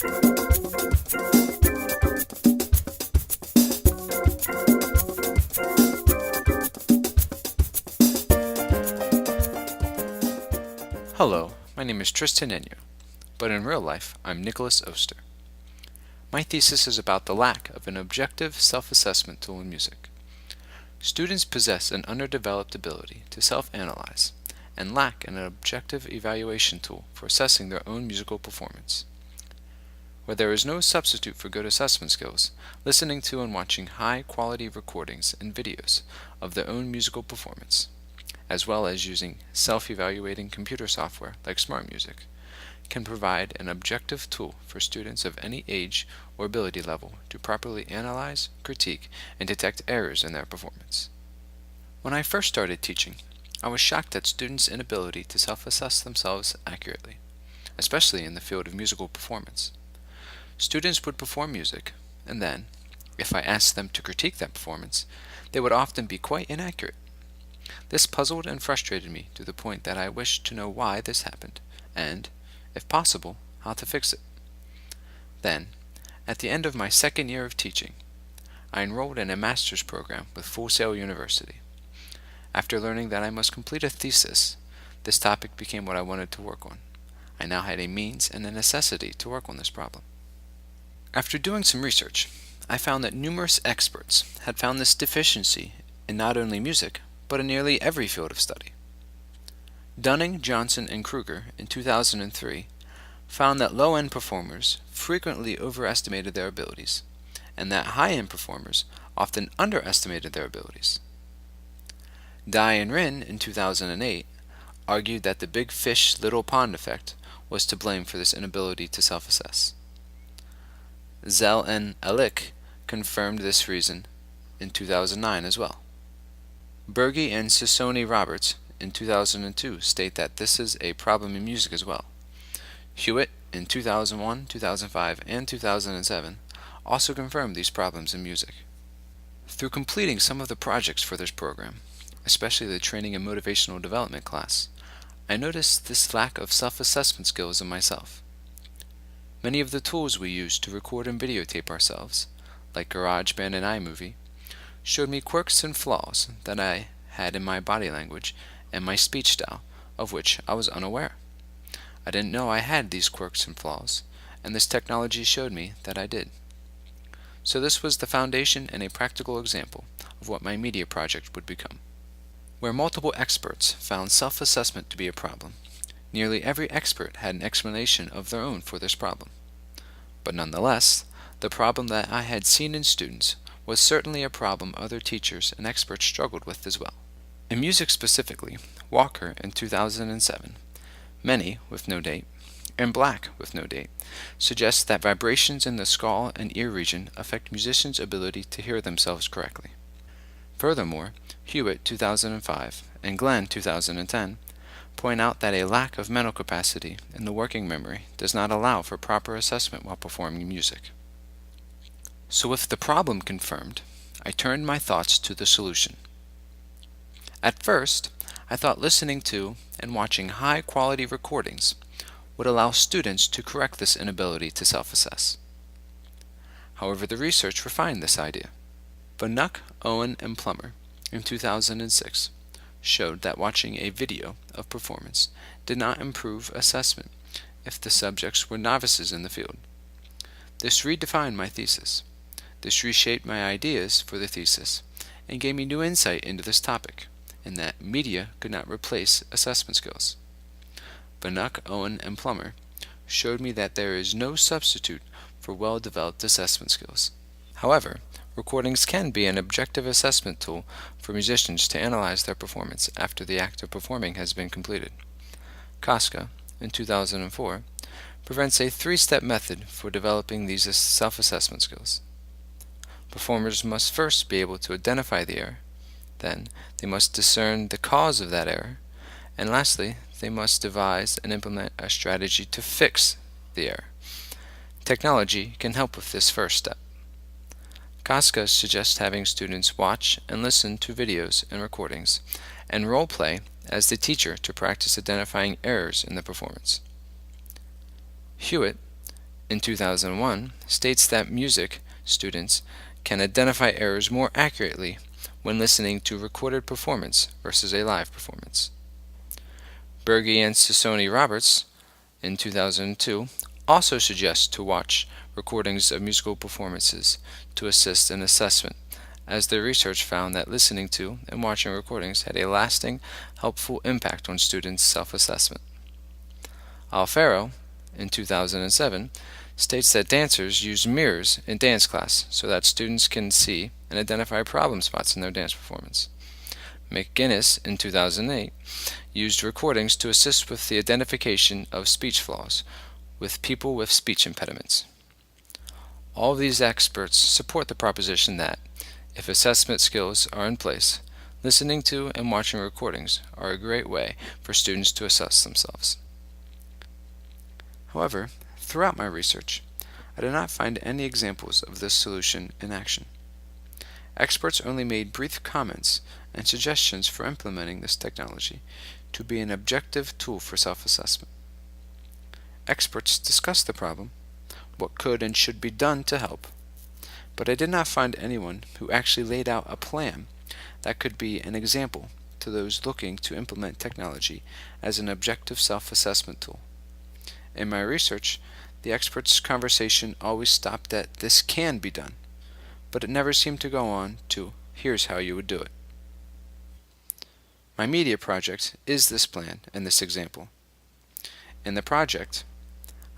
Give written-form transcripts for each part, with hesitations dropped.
Hello, my name is Tristan Enyo, but in real life I'm Nicholas Oster. My thesis is about the lack of an objective self-assessment tool in music. Students possess an underdeveloped ability to self-analyze and lack an objective evaluation tool for assessing their own musical performance. Where there is no substitute for good assessment skills, listening to and watching high-quality recordings and videos of their own musical performance, as well as using self-evaluating computer software like Smart Music, can provide an objective tool for students of any age or ability level to properly analyze, critique, and detect errors in their performance. When I first started teaching, I was shocked at students' inability to self-assess themselves accurately, especially in the field of musical performance. Students would perform music, and then, if I asked them to critique that performance, they would often be quite inaccurate. This puzzled and frustrated me to the point that I wished to know why this happened, and, if possible, how to fix it. Then, at the end of my second year of teaching, I enrolled in a master's program with Full Sail University. After learning that I must complete a thesis, this topic became what I wanted to work on. I now had a means and a necessity to work on this problem. After doing some research, I found that numerous experts had found this deficiency in not only music, but in nearly every field of study. Dunning, Johnson, and Kruger in 2003 found that low-end performers frequently overestimated their abilities, and that high-end performers often underestimated their abilities. Dye and Rin in 2008 argued that the big fish, little pond effect was to blame for this inability to self-assess. Zell and Alick confirmed this reason in 2009 as well. Berge and Sissoni Roberts in 2002 state that this is a problem in music as well. Hewitt in 2001, 2005, and 2007 also confirmed these problems in music. Through completing some of the projects for this program, especially the training and motivational development class, I noticed this lack of self-assessment skills in myself. Many of the tools we use to record and videotape ourselves, like GarageBand and iMovie, showed me quirks and flaws that I had in my body language and my speech style, of which I was unaware. I didn't know I had these quirks and flaws, and this technology showed me that I did. So this was the foundation and a practical example of what my media project would become. Where multiple experts found self-assessment to be a problem, nearly every expert had an explanation of their own for this problem. But nonetheless, the problem that I had seen in students was certainly a problem other teachers and experts struggled with as well. In music specifically, Walker in 2007, Many with no date, and Black with no date suggests that vibrations in the skull and ear region affect musicians' ability to hear themselves correctly. Furthermore, Hewitt 2005 and Glenn 2010 point out that a lack of mental capacity in the working memory does not allow for proper assessment while performing music. So with the problem confirmed, I turned my thoughts to the solution. At first, I thought listening to and watching high-quality recordings would allow students to correct this inability to self-assess. However, the research refined this idea. Vanuck, Owen, and Plummer in 2006 showed that watching a video of performance did not improve assessment if the subjects were novices in the field. This redefined my thesis. This reshaped my ideas for the thesis and gave me new insight into this topic, in that media could not replace assessment skills. Vanuck, Owen, and Plummer showed me that there is no substitute for well-developed assessment skills. However, recordings can be an objective assessment tool for musicians to analyze their performance after the act of performing has been completed. Koska, in 2004, presents a three-step method for developing these self-assessment skills. Performers must first be able to identify the error, then they must discern the cause of that error, and lastly, they must devise and implement a strategy to fix the error. Technology can help with this first step. Koska suggests having students watch and listen to videos and recordings, and role-play as the teacher to practice identifying errors in the performance. Hewitt in 2001 states that music students can identify errors more accurately when listening to recorded performance versus a live performance. Berge and Sassoni Roberts in 2002 also suggest to watch recordings of musical performances to assist in assessment, as their research found that listening to and watching recordings had a lasting, helpful impact on students' self-assessment. Alfaro, in 2007, states that dancers use mirrors in dance class so that students can see and identify problem spots in their dance performance. McGinnis, in 2008, used recordings to assist with the identification of speech flaws with people with speech impediments. All of these experts support the proposition that, if assessment skills are in place, listening to and watching recordings are a great way for students to assess themselves. However, throughout my research, I did not find any examples of this solution in action. Experts only made brief comments and suggestions for implementing this technology to be an objective tool for self-assessment. Experts discussed the problem, what could and should be done to help, but I did not find anyone who actually laid out a plan that could be an example to those looking to implement technology as an objective self-assessment tool. In my research, the experts' conversation always stopped at "this can be done," but it never seemed to go on to "here's how you would do it." My media project is this plan and this example. In the project,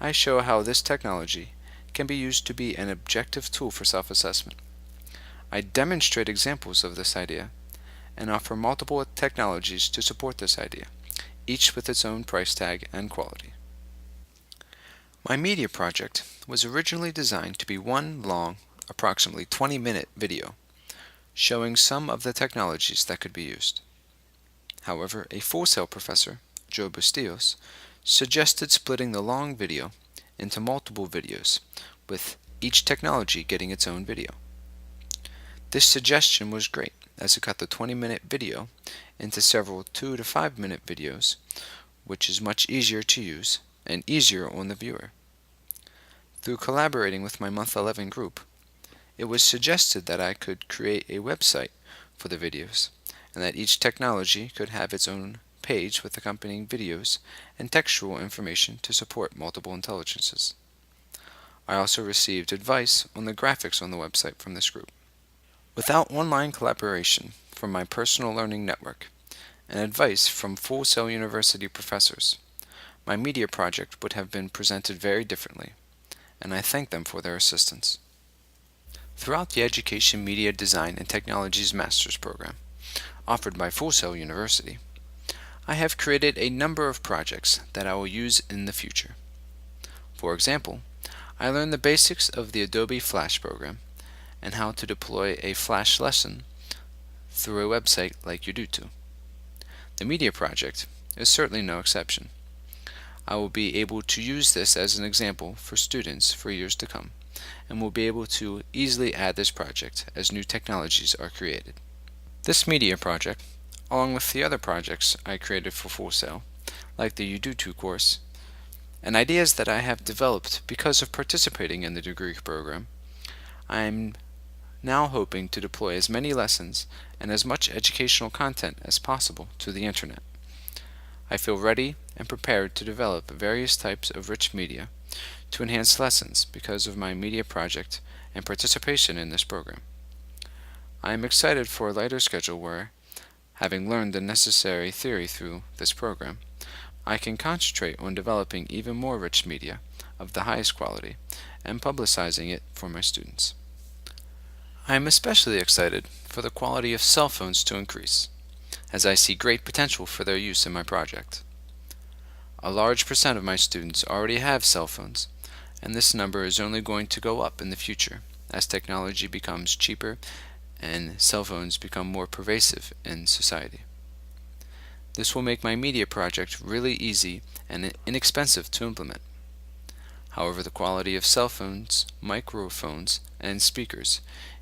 I show how this technology can be used to be an objective tool for self-assessment. I demonstrate examples of this idea and offer multiple technologies to support this idea, each with its own price tag and quality. My media project was originally designed to be one long, approximately 20-minute video, showing some of the technologies that could be used. However, a Full Sail professor, Joe Bustillos, suggested splitting the long video into multiple videos, with each technology getting its own video. This suggestion was great, as it cut the 20-minute video into several 2 to 5 minute videos, which is much easier to use and easier on the viewer. Through collaborating with my Month 11 group, it was suggested that I could create a website for the videos, and that each technology could have its own page with accompanying videos and textual information to support multiple intelligences. I also received advice on the graphics on the website from this group. Without online collaboration from my personal learning network and advice from Full Sail University professors, my media project would have been presented very differently, and I thank them for their assistance. Throughout the Education Media Design and Technologies Master's Program, offered by Full Sail University, I have created a number of projects that I will use in the future. For example, I learned the basics of the Adobe Flash program and how to deploy a Flash lesson through a website like Udemy. The media project is certainly no exception. I will be able to use this as an example for students for years to come, and will be able to easily add this project as new technologies are created. This media project, along with the other projects I created for Full Sail, like the Udemy course, and ideas that I have developed because of participating in the degree program, I am now hoping to deploy as many lessons and as much educational content as possible to the internet. I feel ready and prepared to develop various types of rich media to enhance lessons because of my media project and participation in this program. I am excited for a lighter schedule where, having learned the necessary theory through this program, I can concentrate on developing even more rich media of the highest quality and publicizing it for my students. I am especially excited for the quality of cell phones to increase, as I see great potential for their use in my project. A large percent of my students already have cell phones, and this number is only going to go up in the future as technology becomes cheaper and cell phones become more pervasive in society. This will make my media project really easy and inexpensive to implement. However, the quality of cell phones, microphones, and speakers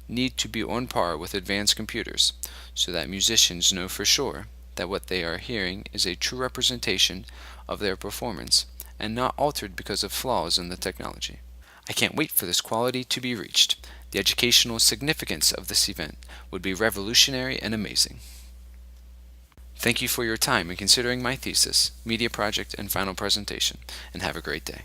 need to be on par with advanced computers so that musicians know for sure that what they are hearing is a true representation of their performance and not altered because of flaws in the technology. I can't wait for this quality to be reached. The educational significance of this event would be revolutionary and amazing. Thank you for your time in considering my thesis, media project, and final presentation, and have a great day.